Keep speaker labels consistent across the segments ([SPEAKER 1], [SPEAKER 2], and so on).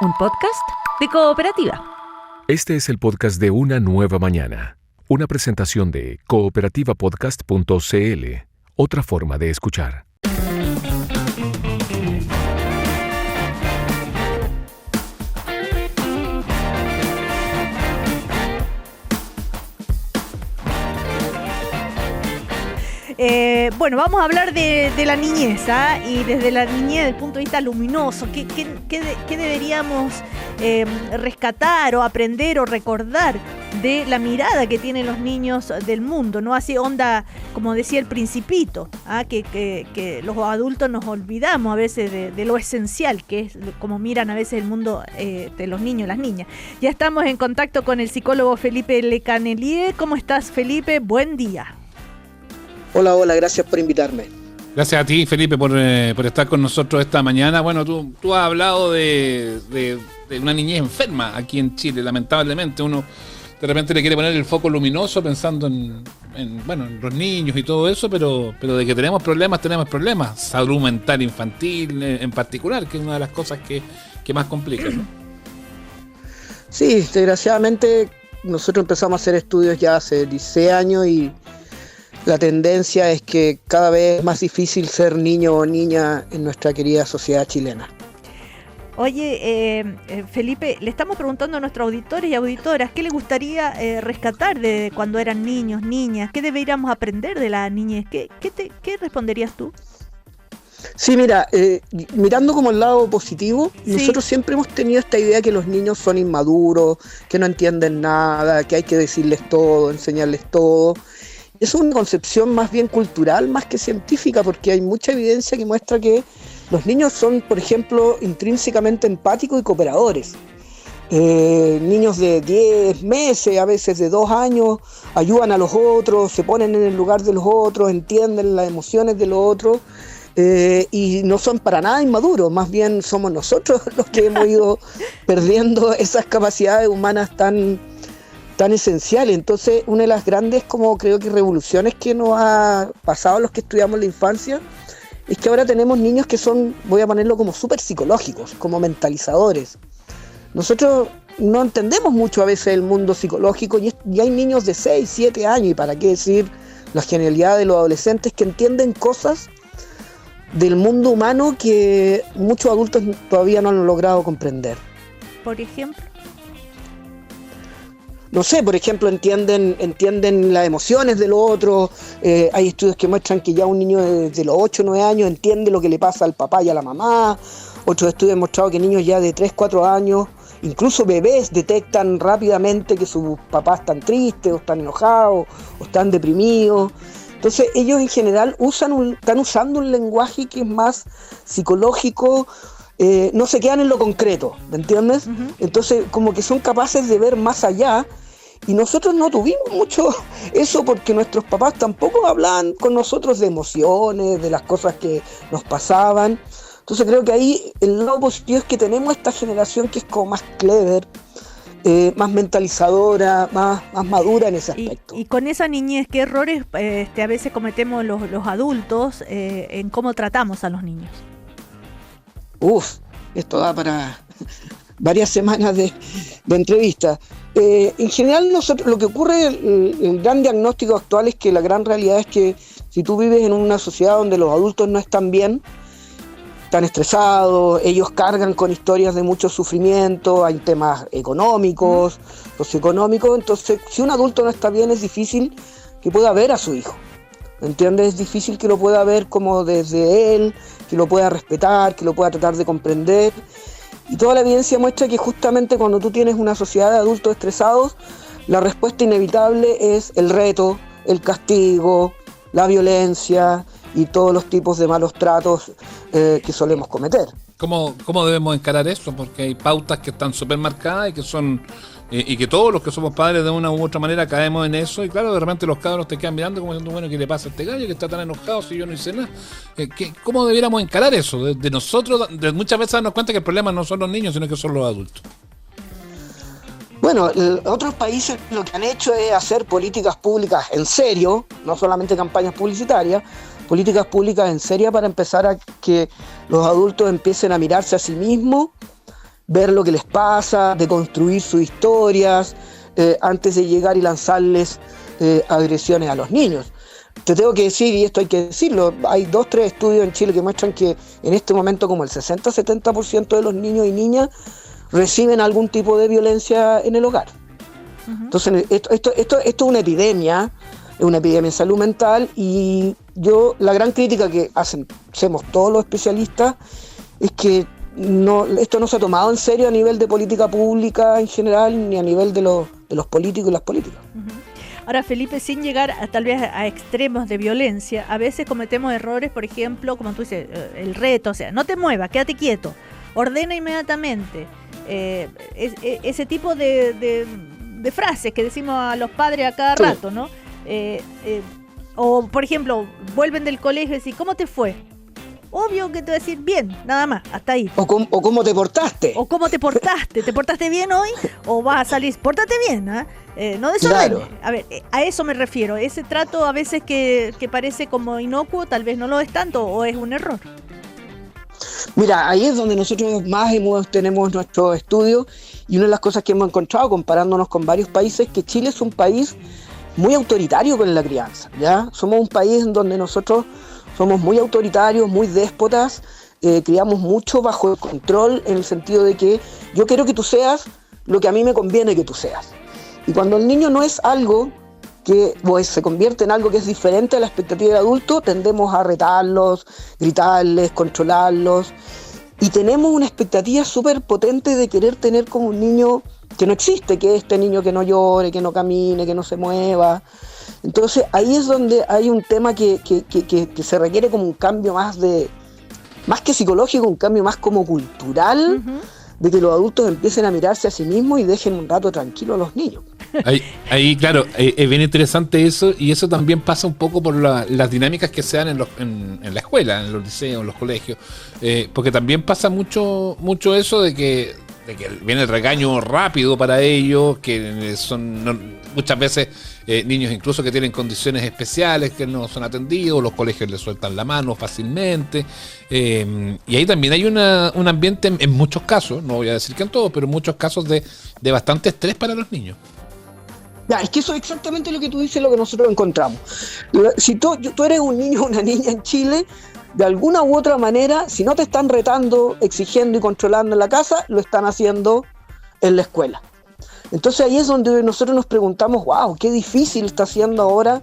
[SPEAKER 1] un podcast de Cooperativa.
[SPEAKER 2] Este es el podcast de Una Nueva Mañana, una presentación de cooperativapodcast.cl, otra forma de escuchar.
[SPEAKER 3] Bueno, vamos a hablar de la niñez, y desde la niñez, desde el punto de vista luminoso, ¿qué deberíamos rescatar o aprender o recordar de la mirada que tienen los niños del mundo, ¿no? Así onda, como decía el Principito, que los adultos nos olvidamos a veces de lo esencial, que es como miran a veces el mundo de los niños y las niñas. Ya estamos en contacto con el psicólogo Felipe Lecanelier. ¿Cómo estás, Felipe? Buen día.
[SPEAKER 4] Hola, gracias por invitarme.
[SPEAKER 5] Gracias a ti, Felipe, por estar con nosotros esta mañana. Bueno, tú has hablado de una niñez enferma aquí en Chile, lamentablemente. Uno de repente le quiere poner el foco luminoso pensando en los niños y todo eso, pero de que tenemos problemas. Salud mental infantil en particular, que es una de las cosas que más complica, ¿no?
[SPEAKER 4] Sí, desgraciadamente nosotros empezamos a hacer estudios ya hace 16 años y la tendencia es que cada vez es más difícil ser niño o niña en nuestra querida sociedad chilena.
[SPEAKER 3] Oye, Felipe, le estamos preguntando a nuestros auditores y auditoras qué les gustaría rescatar de cuando eran niños, niñas, qué deberíamos aprender de la niñez. ¿Qué responderías tú?
[SPEAKER 4] Sí, mira, mirando como el lado positivo,
[SPEAKER 3] sí.
[SPEAKER 4] Nosotros siempre hemos tenido esta idea que los niños son inmaduros, que no entienden nada, que hay que decirles todo, enseñarles todo. Es una concepción más bien cultural, más que científica, porque hay mucha evidencia que muestra que los niños son, por ejemplo, intrínsecamente empáticos y cooperadores. Niños de 10 meses, a veces de 2 años, ayudan a los otros, se ponen en el lugar de los otros, entienden las emociones de los otros, y no son para nada inmaduros, más bien somos nosotros los que hemos ido perdiendo esas capacidades humanas tan esenciales. Entonces, una de las grandes, como creo que revoluciones que nos ha pasado a los que estudiamos la infancia, es que ahora tenemos niños que son, voy a ponerlo como súper psicológicos, como mentalizadores. Nosotros no entendemos mucho a veces el mundo psicológico y hay niños de 6, 7 años, y para qué decir la genialidad de los adolescentes, que entienden cosas del mundo humano que muchos adultos todavía no han logrado comprender.
[SPEAKER 3] Por ejemplo.
[SPEAKER 4] No sé, por ejemplo, entienden las emociones del otro. Hay estudios que muestran que ya un niño de los 8 o 9 años entiende lo que le pasa al papá y a la mamá. Otros estudios han mostrado que niños ya de 3, 4 años, incluso bebés, detectan rápidamente que sus papás están tristes o están enojados o están deprimidos. Entonces ellos en general están usando un lenguaje que es más psicológico. No se quedan en lo concreto, ¿me entiendes? Uh-huh. Entonces como que son capaces de ver más allá. Y nosotros no tuvimos mucho eso porque nuestros papás tampoco hablaban con nosotros de emociones, de las cosas que nos pasaban. Entonces creo que ahí el lado positivo es que tenemos esta generación que es como más clever, más mentalizadora, más madura en ese aspecto.
[SPEAKER 3] Y con esa niñez, ¿qué errores a veces cometemos los adultos en cómo tratamos a los niños?
[SPEAKER 4] Esto da para varias semanas de entrevista. En general, nosotros, lo que ocurre, el gran diagnóstico actual es que la gran realidad es que si tú vives en una sociedad donde los adultos no están bien, están estresados, ellos cargan con historias de mucho sufrimiento, hay temas económicos, socioeconómicos, entonces si un adulto no está bien es difícil que pueda ver a su hijo, ¿entiendes? Es difícil que lo pueda ver como desde él, que lo pueda respetar, que lo pueda tratar de comprender. Y toda la evidencia muestra que justamente cuando tú tienes una sociedad de adultos estresados, la respuesta inevitable es el reto, el castigo, la violencia y todos los tipos de malos tratos que solemos cometer.
[SPEAKER 5] ¿Cómo debemos encarar eso? Porque hay pautas que están súper marcadas y que son y que todos los que somos padres de una u otra manera caemos en eso, y claro, de repente los cabros te quedan mirando como diciendo, bueno, ¿qué le pasa a este gallo que está tan enojado si yo no hice nada? ¿Cómo debiéramos encarar eso? De nosotros, de muchas veces darnos cuenta que el problema no son los niños, sino que son los adultos.
[SPEAKER 4] Bueno, otros países lo que han hecho es hacer políticas públicas en serio, no solamente campañas publicitarias, políticas públicas en serio para empezar a que los adultos empiecen a mirarse a sí mismos ver lo que les pasa, de construir sus historias, antes de llegar y lanzarles agresiones a los niños. Te tengo que decir, y esto hay que decirlo, hay 2-3 estudios en Chile que muestran que en este momento como el 60-70% de los niños y niñas reciben algún tipo de violencia en el hogar. Uh-huh. Entonces, esto es una epidemia en salud mental, y la gran crítica que hacemos todos los especialistas es que esto no se ha tomado en serio a nivel de política pública en general, ni a nivel de los políticos y las políticas.
[SPEAKER 3] Uh-huh. Ahora, Felipe, sin llegar tal vez a extremos de violencia, a veces cometemos errores, por ejemplo, como tú dices, el reto, o sea, no te muevas, quédate quieto, ordena inmediatamente, ese tipo de frases que decimos a los padres a cada rato, ¿no? O, por ejemplo, vuelven del colegio y dicen, ¿cómo te fue? Obvio que te voy a decir bien, nada más, hasta ahí.
[SPEAKER 4] O cómo te portaste.
[SPEAKER 3] O cómo te portaste. ¿Te portaste bien hoy? O vas a salir, pórtate bien, ¿eh? No desordene. Claro. A ver, a eso me refiero. Ese trato a veces que parece como inocuo, tal vez no lo es tanto, o es un error.
[SPEAKER 4] Mira, ahí es donde nosotros más tenemos nuestro estudio, y una de las cosas que hemos encontrado comparándonos con varios países, que Chile es un país muy autoritario con la crianza, ¿ya? Somos un país en donde nosotros somos muy autoritarios, muy déspotas, criamos mucho bajo el control, en el sentido de que yo quiero que tú seas lo que a mí me conviene que tú seas. Y cuando el niño no es algo que se convierte en algo que es diferente a la expectativa del adulto, tendemos a retarlos, gritarles, controlarlos, y tenemos una expectativa súper potente de querer tener como un niño que no existe, que es este niño que no llore, que no camine, que no se mueva. Entonces ahí es donde hay un tema que se requiere como un cambio más que psicológico, un cambio más como cultural, uh-huh, de que los adultos empiecen a mirarse a sí mismos y dejen un rato tranquilo a los niños.
[SPEAKER 5] Ahí claro, es bien interesante eso, y eso también pasa un poco por las dinámicas que se dan en la escuela, en los liceos, en los colegios, porque también pasa mucho eso de que viene el regaño rápido para ellos, que son muchas veces niños incluso que tienen condiciones especiales que no son atendidos, los colegios les sueltan la mano fácilmente, y ahí también hay un ambiente en muchos casos, no voy a decir que en todos, pero en muchos casos de bastante estrés para los niños.
[SPEAKER 4] Ya, es que eso es exactamente lo que tú dices, lo que nosotros encontramos. Si tú eres un niño o una niña en Chile, de alguna u otra manera, si no te están retando, exigiendo y controlando en la casa, lo están haciendo en la escuela. Entonces ahí es donde nosotros nos preguntamos, wow, qué difícil está siendo ahora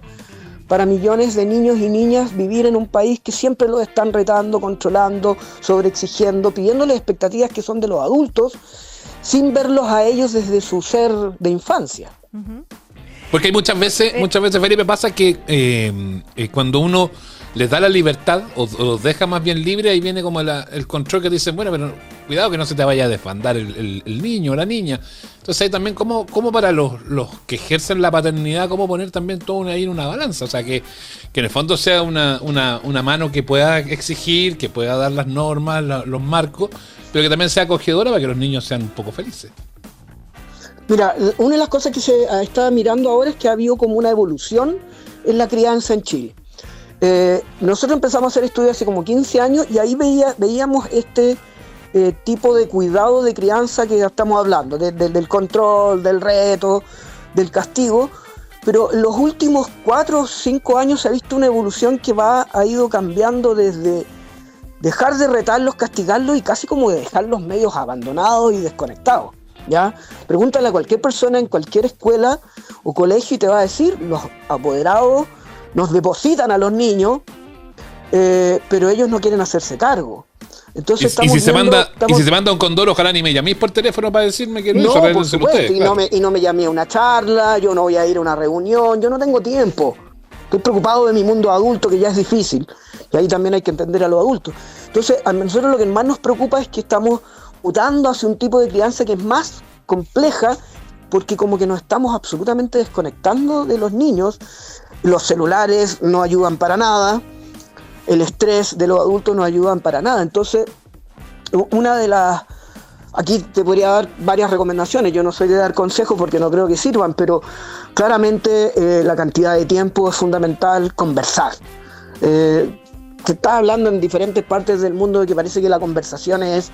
[SPEAKER 4] para millones de niños y niñas vivir en un país que siempre los están retando, controlando, sobreexigiendo, pidiéndoles expectativas que son de los adultos, sin verlos a ellos desde su ser de infancia.
[SPEAKER 3] Uh-huh.
[SPEAKER 5] Porque hay muchas veces, Felipe, pasa que cuando uno les da la libertad o los deja más bien libre, ahí viene como el control que dicen, bueno, pero cuidado que no se te vaya a desbandar el niño o la niña. Entonces ahí también como para los que ejercen la paternidad, cómo poner también todo ahí en una balanza, o sea que en el fondo sea una mano que pueda exigir, que pueda dar las normas, los marcos, pero que también sea acogedora para que los niños sean un poco felices.
[SPEAKER 4] Mira, una de las cosas que se está mirando ahora es que ha habido como una evolución en la crianza en Chile. Nosotros empezamos a hacer estudios hace como 15 años y ahí veíamos este tipo de cuidado de crianza que ya estamos hablando, del control, del reto, del castigo, pero en los últimos 4 o 5 años se ha visto una evolución que ha ido cambiando desde dejar de retarlos, castigarlos y casi como de dejarlos medios abandonados y desconectados. ¿Ya? Pregúntale a cualquier persona en cualquier escuela o colegio y te va a decir, los apoderados nos depositan a los niños, pero ellos no quieren hacerse cargo. Entonces
[SPEAKER 5] y si se manda un condoro, ojalá ni me llaméis por teléfono para decirme que
[SPEAKER 4] no, por supuesto,
[SPEAKER 5] ustedes, claro.
[SPEAKER 4] y no me llamé a una charla, yo no voy a ir a una reunión, yo no tengo tiempo. Estoy preocupado de mi mundo adulto, que ya es difícil, y ahí también hay que entender a los adultos. Entonces, a nosotros lo que más nos preocupa es que estamos mutando hacia un tipo de crianza que es más compleja, porque como que nos estamos absolutamente desconectando de los niños. Los celulares no ayudan para nada, el estrés de los adultos no ayudan para nada. Entonces, aquí te podría dar varias recomendaciones, yo no soy de dar consejos porque no creo que sirvan, pero claramente la cantidad de tiempo es fundamental, conversar. Se está hablando en diferentes partes del mundo de que parece que la conversación es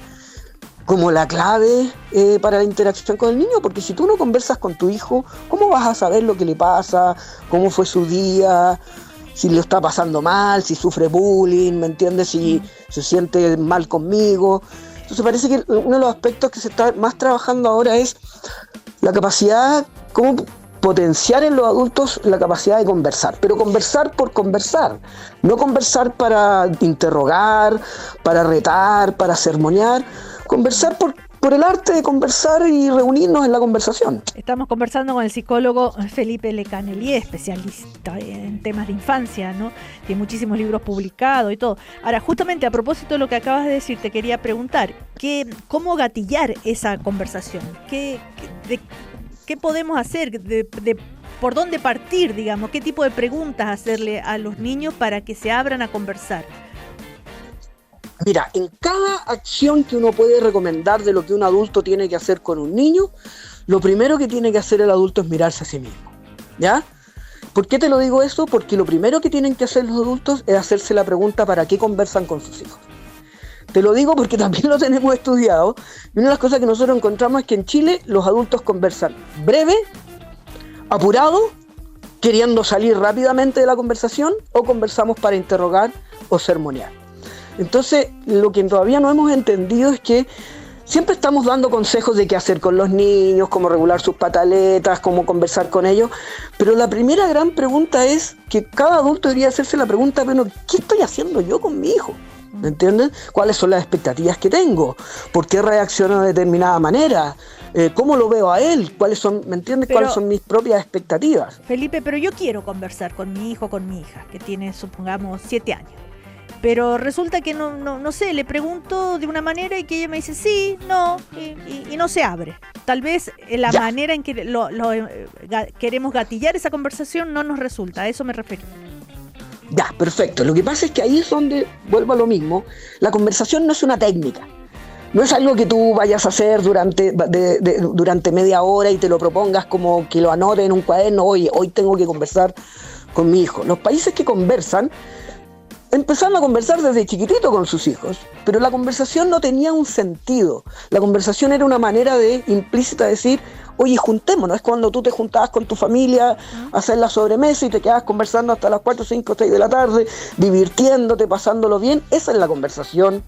[SPEAKER 4] como la clave para la interacción con el niño, porque si tú no conversas con tu hijo, ¿cómo vas a saber lo que le pasa, cómo fue su día, si lo está pasando mal, si sufre bullying, ¿me entiendes? Si se siente mal conmigo. Entonces parece que uno de los aspectos que se está más trabajando ahora es la capacidad, cómo potenciar en los adultos la capacidad de conversar, pero conversar por conversar, no conversar para interrogar, para retar, para sermonear, conversar por el arte de conversar y reunirnos en la conversación.
[SPEAKER 3] Estamos conversando con el psicólogo Felipe Lecanelier, especialista en temas de infancia, ¿no? Tiene muchísimos libros publicados y todo. Ahora, justamente a propósito de lo que acabas de decir, te quería preguntar, ¿cómo gatillar esa conversación? ¿Qué podemos hacer? ¿Por dónde partir, digamos? ¿Qué tipo de preguntas hacerle a los niños para que se abran a conversar?
[SPEAKER 4] Mira, en cada acción que uno puede recomendar de lo que un adulto tiene que hacer con un niño, lo primero que tiene que hacer el adulto es mirarse a sí mismo, ¿ya? ¿Por qué te lo digo eso? Porque lo primero que tienen que hacer los adultos es hacerse la pregunta ¿para qué conversan con sus hijos? Te lo digo porque también lo tenemos estudiado, y una de las cosas que nosotros encontramos es que en Chile los adultos conversan breve, apurado, queriendo salir rápidamente de la conversación, o conversamos para interrogar o sermonear. Entonces, lo que todavía no hemos entendido es que siempre estamos dando consejos de qué hacer con los niños, cómo regular sus pataletas, cómo conversar con ellos, pero la primera gran pregunta es que cada adulto debería hacerse la pregunta, bueno, ¿qué estoy haciendo yo con mi hijo? ¿Me entienden? ¿Cuáles son las expectativas que tengo? ¿Por qué reacciono de determinada manera? ¿Cómo lo veo a él? ¿Cuáles son, me entiendes? ¿Cuáles son mis propias expectativas?
[SPEAKER 3] Felipe, pero yo quiero conversar con mi hijo, con mi hija, que tiene, supongamos, 7 años. Pero resulta que no sé, le pregunto de una manera y que ella me dice sí, no, y no se abre. Tal vez la manera en que queremos gatillar esa conversación no nos resulta, a eso me refiero.
[SPEAKER 4] Ya, perfecto. Lo que pasa es que ahí es donde, vuelvo a lo mismo, la conversación no es una técnica. No es algo que tú vayas a hacer durante media hora y te lo propongas como que lo anotes en un cuaderno, oye, hoy tengo que conversar con mi hijo. Los países que conversan empezaron a conversar desde chiquitito con sus hijos, pero la conversación no tenía un sentido. La conversación era una manera de implícita decir, oye, juntémonos. Es cuando tú te juntabas con tu familia a hacer la sobremesa y te quedabas conversando hasta las 4, 5, 6 de la tarde, divirtiéndote, pasándolo bien. Esa es la conversación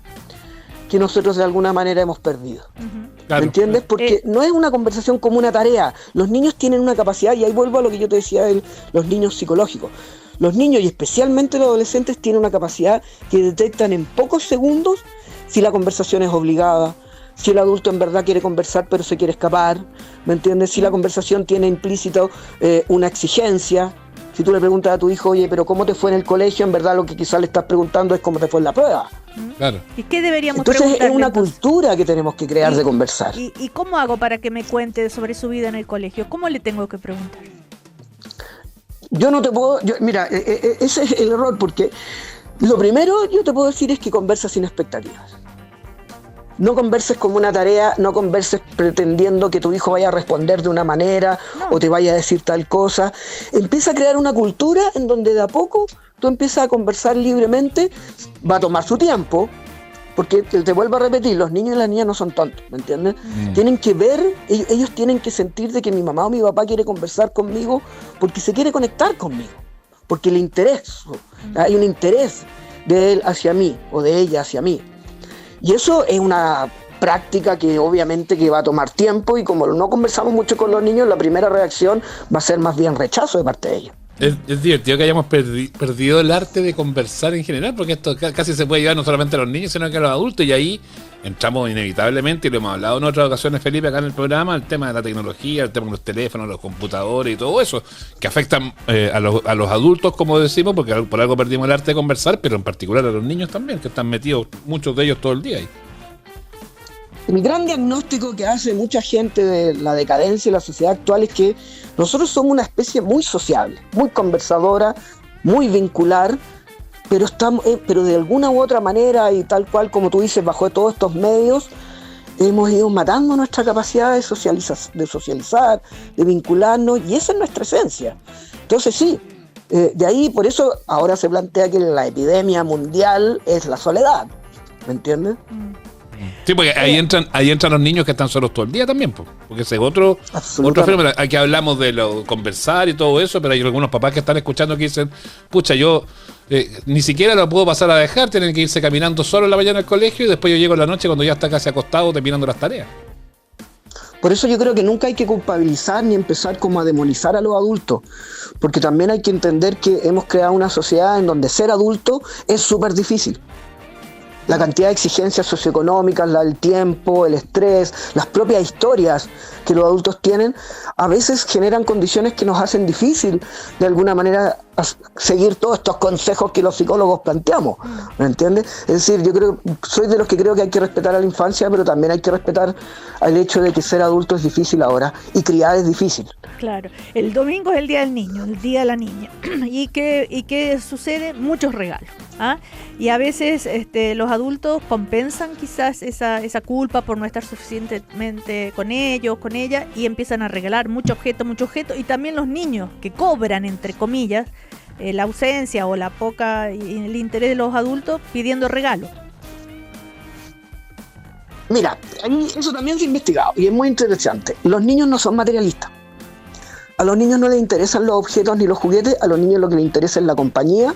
[SPEAKER 4] que nosotros de alguna manera hemos perdido. Claro. ¿Me entiendes? Porque no es una conversación como una tarea. Los niños tienen una capacidad, y ahí vuelvo a lo que yo te decía de los niños psicológicos. Los niños y especialmente los adolescentes tienen una capacidad que detectan en pocos segundos si la conversación es obligada, si el adulto en verdad quiere conversar pero se quiere escapar, ¿me entiendes? Si la conversación tiene implícito una exigencia. Si tú le preguntas a tu hijo, oye, pero ¿cómo te fue en el colegio? En verdad lo que quizás le estás preguntando es cómo te fue en la prueba.
[SPEAKER 5] Claro.
[SPEAKER 3] ¿Y qué deberíamos
[SPEAKER 4] preguntarle? Entonces es una
[SPEAKER 3] entonces?
[SPEAKER 4] Cultura que tenemos que crear de conversar.
[SPEAKER 3] ¿Y cómo hago para que me cuente sobre su vida en el colegio? ¿Cómo le tengo que preguntar?
[SPEAKER 4] Yo no te puedo, mira, ese es el error, porque lo primero yo te puedo decir es que converses sin expectativas. No converses como una tarea, no converses pretendiendo que tu hijo vaya a responder de una manera o te vaya a decir tal cosa. Empieza a crear una cultura en donde de a poco tú empiezas a conversar libremente. Va a tomar su tiempo, porque te vuelvo a repetir, los niños y las niñas no son tontos, ¿me entiendes? Tienen que ver, ellos tienen que sentir de que mi mamá o mi papá quiere conversar conmigo porque se quiere conectar conmigo, porque le intereso, hay un interés de él hacia mí o de ella hacia mí. Y eso es una práctica que obviamente que va a tomar tiempo, y como no conversamos mucho con los niños, la primera reacción va a ser más bien rechazo de parte de ellos.
[SPEAKER 5] Es divertido que hayamos perdido el arte de conversar en general, porque esto casi se puede llevar no solamente a los niños, sino que a los adultos, y ahí entramos inevitablemente, y lo hemos hablado en otras ocasiones, Felipe, acá en el programa, el tema de la tecnología, el tema de los teléfonos, los computadores y todo eso, que afectan a los adultos, como decimos, porque por algo perdimos el arte de conversar, pero en particular a los niños también, que están metidos, muchos de ellos, todo el día ahí.
[SPEAKER 4] El gran diagnóstico que hace mucha gente de la decadencia de la sociedad actual es que nosotros somos una especie muy sociable, muy conversadora, muy vincular, pero de alguna u otra manera, y tal cual como tú dices, bajo todos estos medios, hemos ido matando nuestra capacidad de socializar, de vincularnos, y esa es nuestra esencia. Entonces sí, de ahí, por eso ahora se plantea que la epidemia mundial es la soledad, ¿me entiendes?
[SPEAKER 5] Sí, porque ahí entran los niños que están solos todo el día también, porque ese es otro fenómeno. Aquí hablamos de lo conversar y todo eso, pero hay algunos papás que están escuchando que dicen, pucha, yo ni siquiera lo puedo pasar a dejar, tienen que irse caminando solo en la mañana al colegio y después yo llego en la noche cuando ya está casi acostado terminando las tareas.
[SPEAKER 4] Por eso yo creo que nunca hay que culpabilizar ni empezar como a demonizar a los adultos, porque también hay que entender que hemos creado una sociedad en donde ser adulto es súper difícil. La cantidad de exigencias socioeconómicas, el tiempo, el estrés, las propias historias que los adultos tienen, a veces generan condiciones que nos hacen difícil, de alguna manera, seguir todos estos consejos que los psicólogos planteamos, ¿me entiendes? Es decir, soy de los que creo que hay que respetar a la infancia, pero también hay que respetar el hecho de que ser adulto es difícil ahora y criar es difícil.
[SPEAKER 3] Claro, el domingo es el día del niño, el día de la niña. ¿Y qué sucede? Muchos regalos. Y a veces los adultos compensan quizás esa culpa por no estar suficientemente con ellos, con ella, y empiezan a regalar mucho objeto, y también los niños que cobran, entre comillas, la ausencia o la poca y el interés de los adultos pidiendo regalos.
[SPEAKER 4] Mira, eso también se ha investigado y es muy interesante. Los niños no son materialistas. A los niños no les interesan los objetos ni los juguetes, a los niños lo que les interesa es la compañía,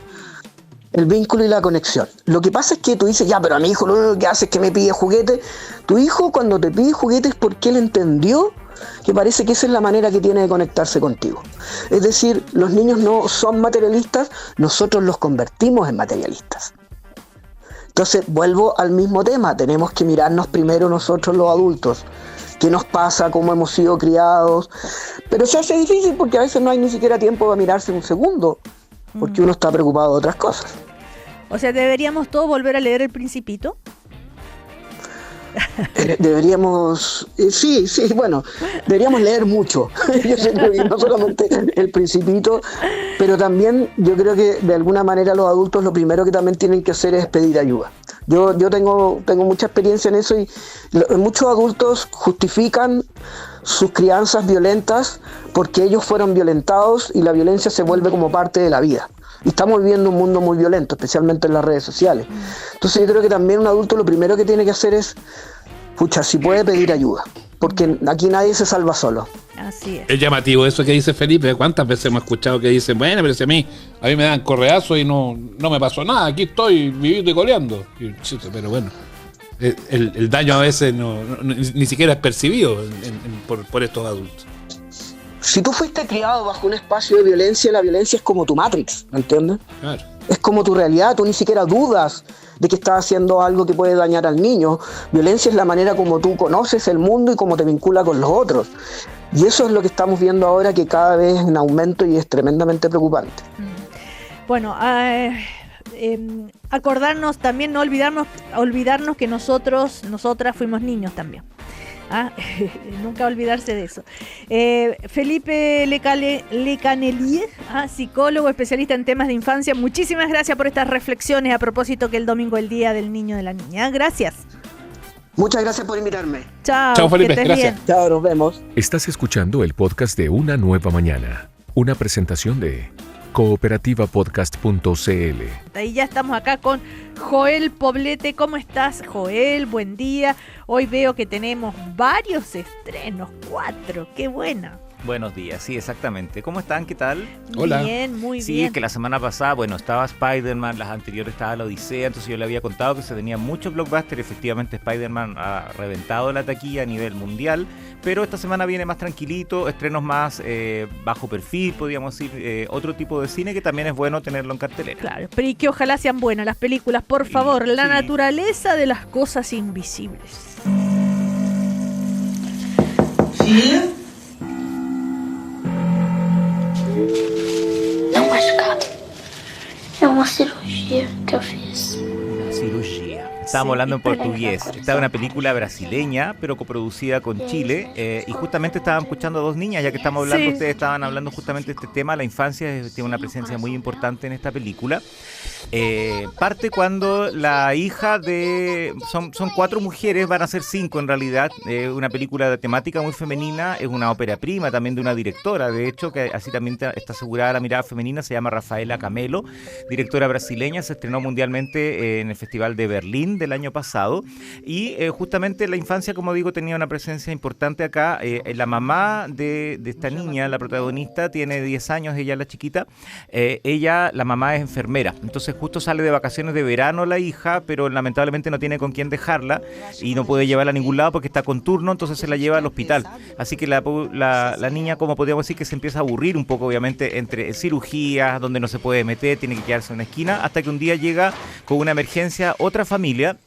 [SPEAKER 4] el vínculo y la conexión. Lo que pasa es que tú dices, ya, pero a mi hijo lo único que hace es que me pide juguetes. Tu hijo cuando te pide juguetes es porque él entendió que parece que esa es la manera que tiene de conectarse contigo. Es decir, los niños no son materialistas, nosotros los convertimos en materialistas. Entonces, vuelvo al mismo tema, tenemos que mirarnos primero nosotros los adultos. ¿Qué nos pasa? ¿Cómo hemos sido criados? Pero se hace difícil porque a veces no hay ni siquiera tiempo de mirarse un segundo, porque uno está preocupado de otras cosas.
[SPEAKER 3] O sea, ¿deberíamos todos volver a leer El Principito?
[SPEAKER 4] Deberíamos, deberíamos leer mucho. Yo creo que no solamente El Principito, pero también yo creo que de alguna manera los adultos lo primero que también tienen que hacer es pedir ayuda. Yo tengo mucha experiencia en eso y muchos adultos justifican sus crianzas violentas porque ellos fueron violentados y la violencia se vuelve como parte de la vida. Y estamos viviendo un mundo muy violento, especialmente en las redes sociales. Entonces yo creo que también un adulto lo primero que tiene que hacer es, si puede pedir ayuda, porque aquí nadie se salva solo.
[SPEAKER 3] Así es.
[SPEAKER 5] Es llamativo eso que dice Felipe. ¿Cuántas veces hemos escuchado que dicen, bueno, pero si a mí me dan correazo y no me pasó nada, aquí estoy viviendo y coleando? Pero bueno, el daño a veces ni siquiera es percibido por estos adultos.
[SPEAKER 4] Si tú fuiste criado bajo un espacio de violencia, la violencia es como tu Matrix, ¿me entiendes?
[SPEAKER 5] Claro.
[SPEAKER 4] Es como tu realidad, tú ni siquiera dudas de que estás haciendo algo que puede dañar al niño. Violencia es la manera como tú conoces el mundo y cómo te vincula con los otros. Y eso es lo que estamos viendo ahora, que cada vez es en aumento y es tremendamente preocupante.
[SPEAKER 3] Bueno, acordarnos también, no olvidarnos que nosotras fuimos niños también. Nunca olvidarse de eso. Felipe Lecanelier, psicólogo especialista en temas de infancia, muchísimas gracias por estas reflexiones a propósito que el domingo es el día del niño y de la niña. Gracias.
[SPEAKER 4] Muchas gracias por invitarme.
[SPEAKER 3] Chao,
[SPEAKER 5] Felipe,
[SPEAKER 3] que estés
[SPEAKER 5] gracias.
[SPEAKER 3] bien.
[SPEAKER 4] Chao, nos vemos.
[SPEAKER 2] Estás escuchando el podcast de Una Nueva Mañana, una presentación de cooperativapodcast.cl.
[SPEAKER 3] Ahí ya estamos acá con Joel Poblete. ¿Cómo estás, Joel? Buen día. Hoy veo que tenemos varios estrenos, 4. ¡Qué buena!
[SPEAKER 6] Buenos días, sí, exactamente. ¿Cómo están? ¿Qué tal?
[SPEAKER 5] Hola.
[SPEAKER 3] Bien, muy
[SPEAKER 6] Sí,
[SPEAKER 3] bien.
[SPEAKER 6] es que la semana pasada, estaba Spider-Man, las anteriores estaba la Odisea, entonces yo le había contado que se tenían muchos blockbusters. Efectivamente, Spider-Man ha reventado la taquilla a nivel mundial, pero esta semana viene más tranquilito, estrenos más bajo perfil, podríamos decir, otro tipo de cine que también es bueno tenerlo en cartelera.
[SPEAKER 3] Claro, pero y que ojalá sean buenas las películas, por favor. La
[SPEAKER 6] sí.
[SPEAKER 3] naturaleza de las cosas invisibles.
[SPEAKER 7] Não machucado. É uma cirurgia que eu fiz.
[SPEAKER 6] Cirugía. Estábamos hablando en portugués. Esta es una película brasileña, pero coproducida con Chile. Y justamente estaban escuchando a dos niñas, ya que estamos hablando,
[SPEAKER 3] Sí.
[SPEAKER 6] ustedes estaban hablando justamente de este tema. La infancia tiene una presencia muy importante en esta película. Parte cuando la hija de... Son 4 mujeres, van a ser 5 en realidad. Una película de temática muy femenina, es una ópera prima también de una directora, de hecho, que así también está asegurada la mirada femenina, se llama Rafaela Camelo, directora brasileña, se estrenó mundialmente en el Festival de Berlín del año pasado. Y justamente la infancia, como digo, tenía una presencia importante acá. La mamá de esta niña, la protagonista, tiene 10 años, ella la chiquita. La mamá es enfermera. Entonces justo sale de vacaciones de verano la hija, pero lamentablemente no tiene con quién dejarla y no puede llevarla a ningún lado porque está con turno, entonces se la lleva al hospital. Así que la niña, como podríamos decir, que se empieza a aburrir un poco, obviamente, entre cirugías, donde no se puede meter, tiene que quedarse en una esquina, hasta que un día llega con una emergencia otra familia,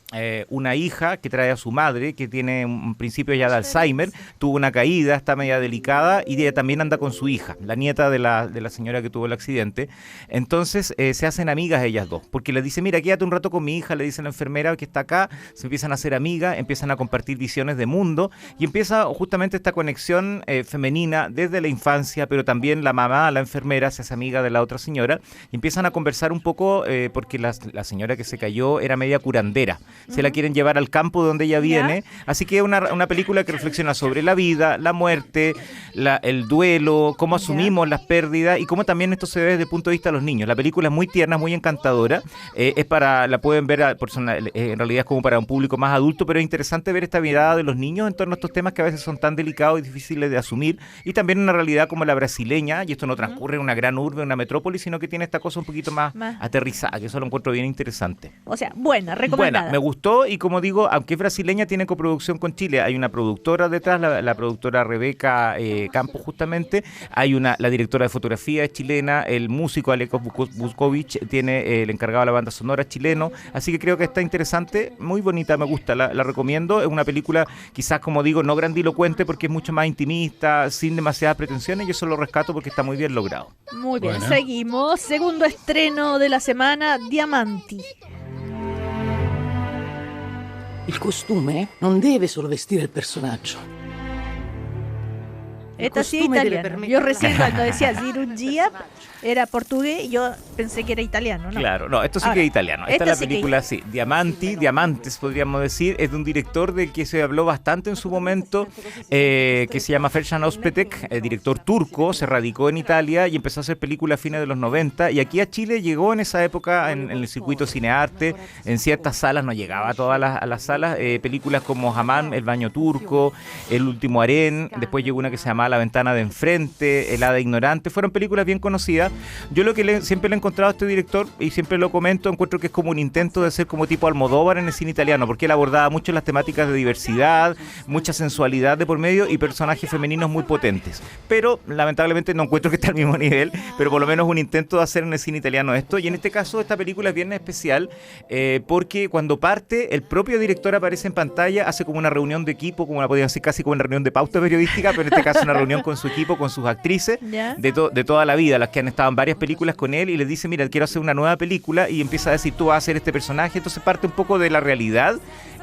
[SPEAKER 6] una hija que trae a su madre, que tiene un principio ya de Alzheimer, tuvo una caída, está media delicada, y ella también anda con su hija, la nieta de la señora que tuvo el accidente. Entonces se hacen amigas ellas dos, porque le dice, mira, quédate un rato con mi hija, le dice la enfermera que está acá, se empiezan a hacer amigas, empiezan a compartir visiones de mundo, y empieza justamente esta conexión femenina desde la infancia, pero también la mamá, la enfermera, se hace amiga de la otra señora, y empiezan a conversar un poco, porque la señora que se cayó era media curandera, se la quieren llevar al campo de donde ella viene, así que es una película que reflexiona sobre la vida, la muerte, el duelo, cómo asumimos las pérdidas y cómo también esto se ve desde el punto de vista de los niños. La película es muy tierna, muy encantadora, la pueden ver en realidad es como para un público más adulto, pero es interesante ver esta mirada de los niños en torno a estos temas que a veces son tan delicados y difíciles de asumir, y también una realidad como la brasileña, y esto no transcurre en una gran urbe, en una metrópoli, sino que tiene esta cosa un poquito más aterrizada, que eso lo encuentro bien interesante.
[SPEAKER 3] O sea, recomendada.
[SPEAKER 6] Me gustó, y como digo, aunque es brasileña, tiene coproducción con Chile. Hay una productora detrás, la productora Rebeca Campos, justamente. Hay la directora de fotografía es chilena, el músico Alekos Vuskovic tiene el encargado de la banda sonora chileno. Así que creo que está interesante, muy bonita, me gusta, la recomiendo. Es una película, quizás, como digo, no grandilocuente, porque es mucho más intimista, sin demasiadas pretensiones, y eso lo rescato porque está muy bien logrado.
[SPEAKER 3] Muy bien, seguimos. Segundo estreno de la semana, Diamanti.
[SPEAKER 8] Il costume non deve solo vestire il personaggio.
[SPEAKER 3] Esta sí es italiana. Yo recién cuando decía cirugía era portugués y yo pensé que era italiano, ¿no?
[SPEAKER 6] Claro, no, esto sí que es italiano. Esta es la película, sí, Diamantes, podríamos decir, es de un director del que se habló bastante en su momento, que se llama Ferhan Özpetek, director turco, se radicó en Italia y empezó a hacer películas a fines de los 90, y aquí a Chile llegó en esa época en el circuito cinearte, en ciertas salas, no llegaba a todas las salas, películas como Hamam, El baño turco, El último harén, después llegó una que se llamaba La ventana de enfrente, El hada ignorante, fueron películas bien conocidas. Yo lo que siempre le he encontrado a este director, y siempre lo comento, encuentro que es como un intento de ser como tipo Almodóvar en el cine italiano, porque él abordaba mucho las temáticas de diversidad, mucha sensualidad de por medio y personajes femeninos muy potentes. Pero lamentablemente no encuentro que esté al mismo nivel, pero por lo menos un intento de hacer en el cine italiano esto. Y en este caso esta película es bien especial, porque cuando parte, el propio director aparece en pantalla, hace como una reunión de equipo, como la podrían decir casi como una reunión de pauta periodística, pero en este caso una reunión con su equipo, con sus actrices de toda la vida, las que han estado en varias películas con él, y les dice, mira, quiero hacer una nueva película, y empieza a decir, tú vas a hacer este personaje. Entonces parte un poco de la realidad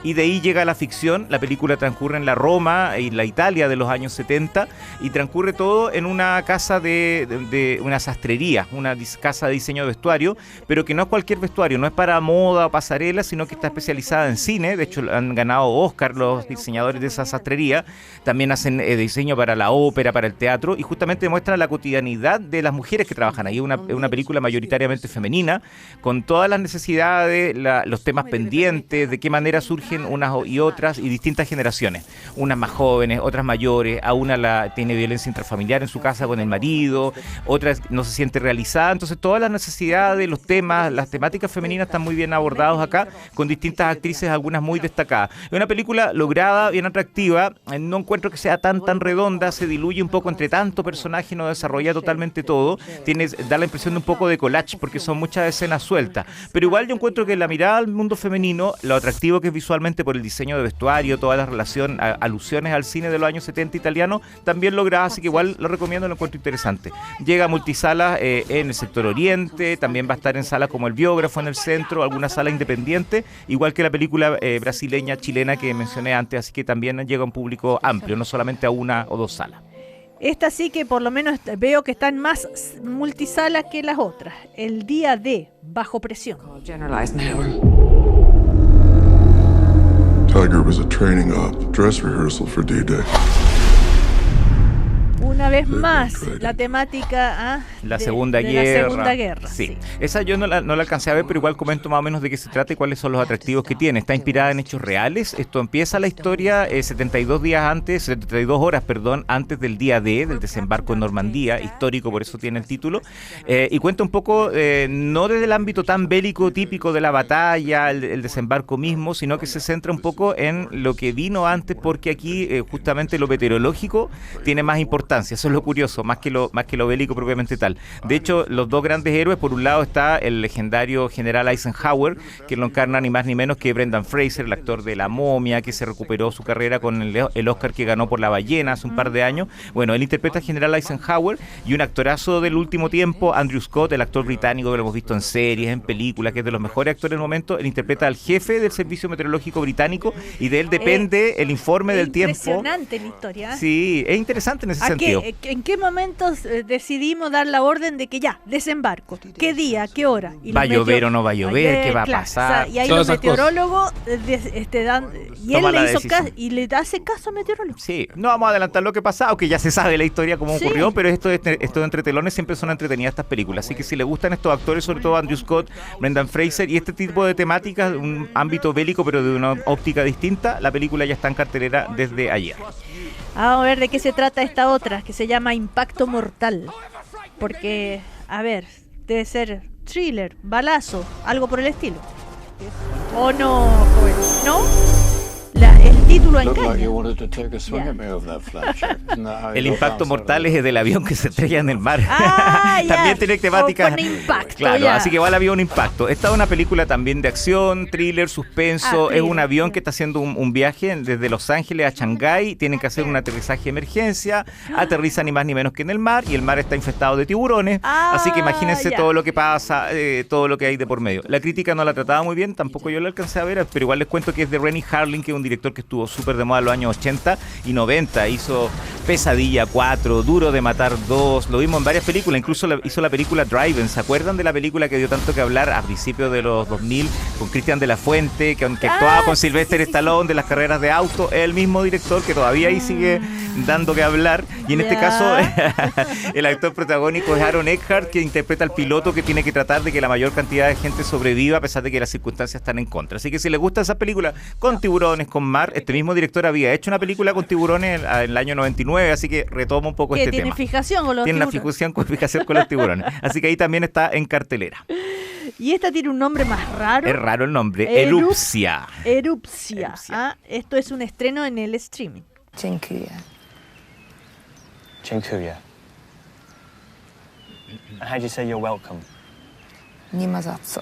[SPEAKER 6] y de ahí llega la ficción. La película transcurre en la Roma y la Italia de los años 70, y transcurre todo en una casa de una sastrería, una casa de diseño de vestuario, pero que no es cualquier vestuario, no es para moda o pasarela, sino que está especializada en cine. De hecho han ganado Oscar los diseñadores de esa sastrería, también hacen diseño para la ópera, para el teatro, y justamente muestra la cotidianidad de las mujeres que trabajan ahí. Una película mayoritariamente femenina, con todas las necesidades, los temas pendientes, de qué manera surgen unas y otras, y distintas generaciones, unas más jóvenes, otras mayores. A una tiene violencia intrafamiliar en su casa con el marido, otra no se siente realizada. Entonces todas las necesidades, los temas, las temáticas femeninas están muy bien abordados acá, con distintas actrices, algunas muy destacadas. Es una película lograda, bien atractiva, no encuentro que sea tan redonda, se diluye un poco entre tanto personaje, no desarrolla totalmente todo, da la impresión de un poco de collage, porque son muchas escenas sueltas, pero igual yo encuentro que la mirada al mundo femenino, lo atractivo que es visualmente por el diseño de vestuario, toda la relación, alusiones al cine de los años 70 italiano, también lograda, así que igual lo recomiendo, lo encuentro interesante. Llega a multisalas en el sector oriente, también va a estar en salas como El Biógrafo en el centro, alguna sala independiente, igual que la película brasileña, chilena que mencioné antes, así que también llega a un público amplio, no solamente a una o dos salas.
[SPEAKER 3] Esta sí que por lo menos veo que están más multisalas que las otras. El día de Bajo Presión.
[SPEAKER 9] Tiger was a training op, dress rehearsal for D-Day.
[SPEAKER 3] Una vez más, la temática
[SPEAKER 6] La
[SPEAKER 3] de
[SPEAKER 6] Segunda
[SPEAKER 3] la
[SPEAKER 6] Guerra.
[SPEAKER 3] Segunda Guerra.
[SPEAKER 6] Sí. Esa yo no la alcancé a ver, pero igual comento más o menos de qué se trata y cuáles son los atractivos que tiene. Está inspirada en hechos reales. Esto empieza la historia 72 horas, antes del día D, del desembarco en Normandía, histórico, por eso tiene el título. Y cuenta un poco, no desde el ámbito tan bélico típico de la batalla, el desembarco mismo, sino que se centra un poco en lo que vino antes, porque aquí justamente lo meteorológico tiene más importancia. Eso es lo curioso, más que lo bélico propiamente tal. De hecho, los dos grandes héroes, por un lado está el legendario general Eisenhower, que lo encarna ni más ni menos que Brendan Fraser, el actor de La Momia, que se recuperó su carrera con el Oscar que ganó por La Ballena hace un par de años. Bueno, él interpreta al general Eisenhower, y un actorazo del último tiempo, Andrew Scott, el actor británico que lo hemos visto en series, en películas, que es de los mejores actores del momento. Él interpreta al jefe del Servicio Meteorológico Británico, y de él depende el informe del tiempo.
[SPEAKER 3] Impresionante la historia.
[SPEAKER 6] Sí, es interesante en ese sentido.
[SPEAKER 3] ¿En qué momentos decidimos dar la orden de que ya, desembarco? ¿Qué día? ¿Qué hora?
[SPEAKER 6] ¿Va a llover o no va a llover? ¿Qué va a pasar?
[SPEAKER 3] O sea, y ahí
[SPEAKER 5] Todas
[SPEAKER 3] los
[SPEAKER 5] esas cosas.
[SPEAKER 3] meteorólogos dan... Y él
[SPEAKER 6] Toma la
[SPEAKER 3] le hizo
[SPEAKER 6] decisión.
[SPEAKER 3] caso, y le hace caso al meteorólogo.
[SPEAKER 6] Sí, no vamos a adelantar lo que pasa, aunque ya se sabe la historia cómo
[SPEAKER 3] Sí.
[SPEAKER 6] ocurrió, pero esto de entre telones siempre son entretenidas estas películas. Así que si le gustan estos actores, sobre todo Andrew Scott, Brendan Fraser y este tipo de temáticas, un ámbito bélico pero de una óptica distinta, la película ya está en cartelera desde ayer.
[SPEAKER 3] Vamos a ver de qué se trata esta otra, que se llama Impacto Mortal. Porque, a ver, debe ser thriller, balazo, algo por el estilo. ¿O no, joven? ¿No? El título engaña.
[SPEAKER 6] El impacto mortal es del avión que se estrella en el mar. También tiene temáticas.
[SPEAKER 3] Con impacto,
[SPEAKER 6] claro,
[SPEAKER 3] ya.
[SPEAKER 6] así que igual había un impacto. Esta es una película también de acción, thriller, suspenso. Es un
[SPEAKER 3] thriller.
[SPEAKER 6] avión que está haciendo un viaje desde Los Ángeles a Shanghái. Tienen que hacer un aterrizaje de emergencia. Aterriza ni más ni menos que en el mar, y el mar está infestado de tiburones. Así que imagínense
[SPEAKER 3] Ya.
[SPEAKER 6] todo lo que pasa, todo lo que hay de por medio. La crítica no la trataba muy bien, tampoco yo la alcancé a ver, pero igual les cuento que es de Rennie Harlin, que es un director que estuvo súper de moda en los años 80 y 90. Hizo Pesadilla 4, Duro de Matar 2, lo vimos en varias películas, incluso hizo la película Driven. ¿Se acuerdan de la película que dio tanto que hablar a principios de los 2000 con Cristian de la Fuente, que actuaba con Sylvester Stallone de las carreras de auto? Es el mismo director que todavía ahí sigue dando que hablar, y en este caso el actor protagónico es Aaron Eckhart, que interpreta al piloto que tiene que tratar de que la mayor cantidad de gente sobreviva a pesar de que las circunstancias están en contra. Así que si les gusta esa película con tiburones, con mar, este mismo director había hecho una película con tiburones en el año 99, así que retoma un poco
[SPEAKER 3] Que
[SPEAKER 6] este
[SPEAKER 3] tiene
[SPEAKER 6] tema.
[SPEAKER 3] fijación con los
[SPEAKER 6] Tiene una
[SPEAKER 3] tiburones.
[SPEAKER 6] fijación con los tiburones. Así que ahí también está en cartelera.
[SPEAKER 3] Y esta tiene un nombre más raro.
[SPEAKER 6] Es raro el nombre. Erupcia.
[SPEAKER 3] Erupcia. Esto es un estreno en el streaming.
[SPEAKER 9] Dziękuję.
[SPEAKER 10] Dziękuję. And how do you say you're welcome?
[SPEAKER 9] Nie ma za co.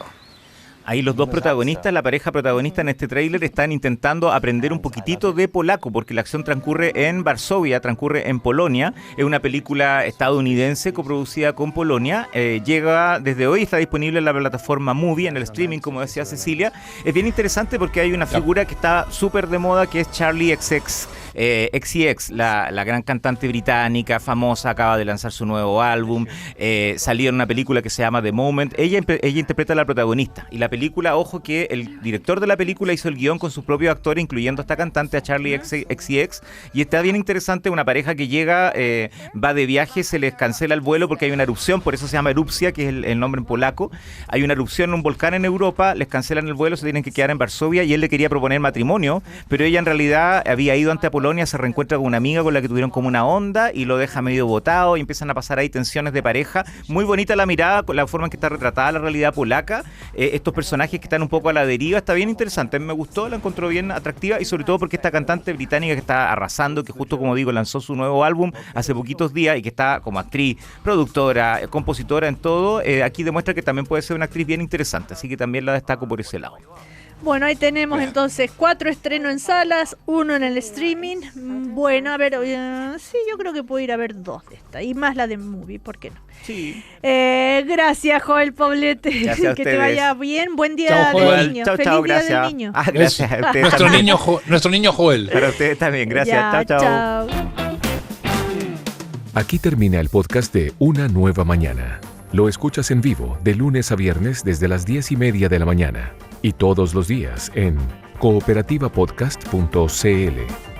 [SPEAKER 6] Ahí los dos protagonistas, la pareja protagonista en este tráiler, están intentando aprender un poquitito de polaco, porque la acción transcurre en Varsovia, transcurre en Polonia. Es una película estadounidense coproducida con Polonia. Llega desde hoy, está disponible en la plataforma Movie, en el streaming, como decía Cecilia. Es bien interesante porque hay una figura que está súper de moda, que es Charlie XCX, la gran cantante británica, famosa, acaba de lanzar su nuevo álbum, salió en una película que se llama The Moment. Ella interpreta a la protagonista, y la película, ojo que el director de la película hizo el guión con sus propios actores, incluyendo a esta cantante, a Charlie XCX, y está bien interesante. Una pareja que llega, va de viaje, se les cancela el vuelo porque hay una erupción, por eso se llama Erupcia, que es el nombre en polaco. Hay una erupción en un volcán en Europa, les cancelan el vuelo, se tienen que quedar en Varsovia, y él le quería proponer matrimonio, pero ella en realidad había ido ante Polonia, se reencuentra con una amiga con la que tuvieron como una onda y lo deja medio botado, y empiezan a pasar ahí tensiones de pareja. Muy bonita la mirada, con la forma en que está retratada la realidad polaca. Estos personajes que están un poco a la deriva, está bien interesante, me gustó, la encontró bien atractiva, y sobre todo porque esta cantante británica que está arrasando, que justo como digo lanzó su nuevo álbum hace poquitos días, y que está como actriz, productora, compositora en todo, aquí demuestra que también puede ser una actriz bien interesante, así que también la destaco por ese lado.
[SPEAKER 3] Bueno, ahí tenemos entonces 4 estrenos en salas, 1 en el streaming. Bueno, a ver, sí, yo creo que puedo ir a ver 2 de estas, y más la de Movie, ¿por qué no?
[SPEAKER 6] Sí.
[SPEAKER 3] Gracias, Joel Poblete.
[SPEAKER 6] Gracias a
[SPEAKER 3] que te
[SPEAKER 6] ustedes.
[SPEAKER 3] vaya bien. Buen día
[SPEAKER 5] Chao, Joel.
[SPEAKER 3] del niño.
[SPEAKER 6] Chao,
[SPEAKER 3] Feliz
[SPEAKER 6] chao,
[SPEAKER 3] día
[SPEAKER 6] gracias.
[SPEAKER 3] del niño.
[SPEAKER 6] Gracias a ustedes
[SPEAKER 5] Nuestro
[SPEAKER 6] también.
[SPEAKER 5] nuestro niño Joel.
[SPEAKER 6] Para ustedes también, gracias.
[SPEAKER 3] Ya,
[SPEAKER 6] Chao, chao.
[SPEAKER 2] Aquí termina el podcast de Una Nueva Mañana. Lo escuchas en vivo de lunes a viernes desde las 10:30 de la mañana y todos los días en cooperativapodcast.cl.